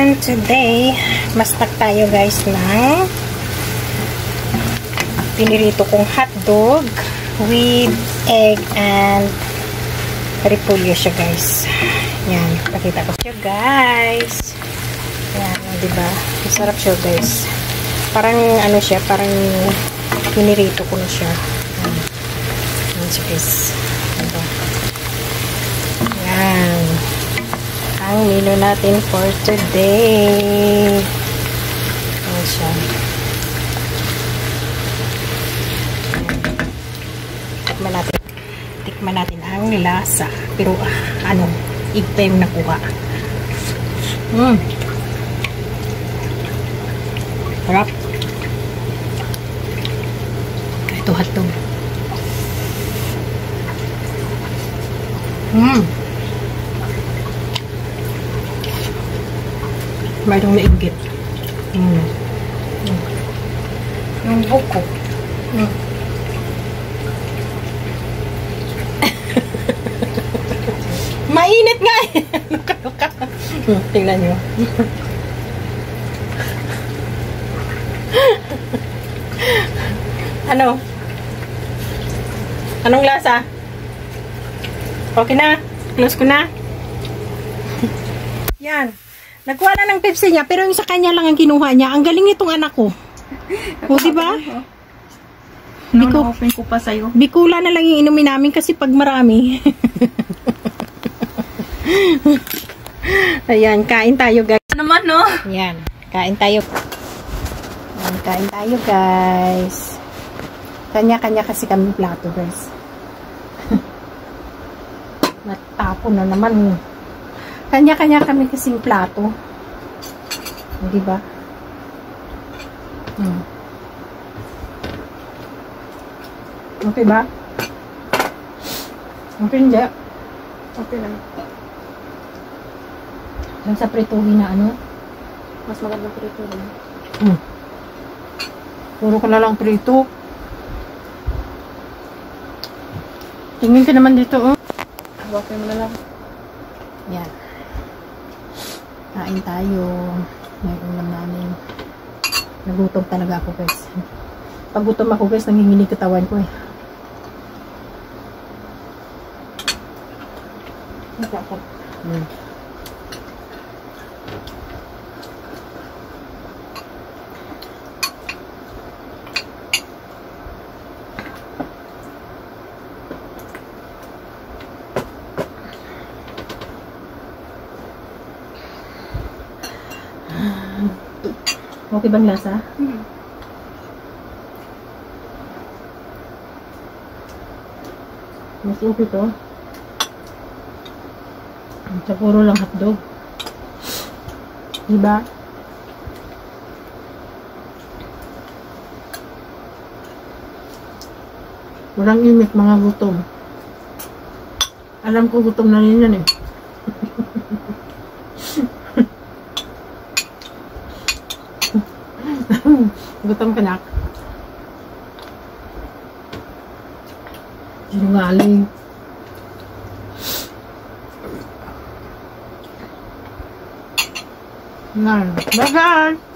And today, mastak tayo guys ng pinirito kong hotdog with egg and repolyo siya guys. Yan, pakita ko siya guys. Yan, diba? Masarap siya guys. Parang ano siya, parang pinirito ko na siya. Yan siya guys. Diba? Yan. Ang menu natin for today. Yan siya. Tikman natin ang lasa. Pero, egg pa yung nakuha. Harap. Ito hotdog. Mayroong nainggit. Yung buko. Mainit nga eh. Luka-luka. Tingnan nyo. Anong lasa? Okay na? Close ko na? Yan. Nagkuha na ng Pepsi niya, pero yung sa kanya lang ang kinuha niya. Ang galing nitong anak ko. O, diba? Na-open ko pa sa'yo. Bikula na lang yung inumin namin kasi pag marami. Ayan, kain tayo guys. Naman, no? Ayan, kain tayo. Ayan, kain tayo guys. Kanya-kanya kasi kami plato guys. Natapon na naman. Kanya-kanya kami kasing plato. Di ba? Okay ba? Okay hindi? Okay lang. Lang sa prituhin na Mas magandang prito rin. Puro ka na lang prito. Tingin ka naman dito, Hawakin mo na lang. Yan. Kain tayo. May ulam namin. Nagutom talaga ako guys. Pag gutom ako guys, nanginginig katawan ko eh. Masakot. Okay bang lasa? Mas okay to. Sa puro lang hotdog. Diba? Walang init mga gutom. Alam ko gutom na rin yan eh. Gutom ka na. Sinungaling. Bye guys!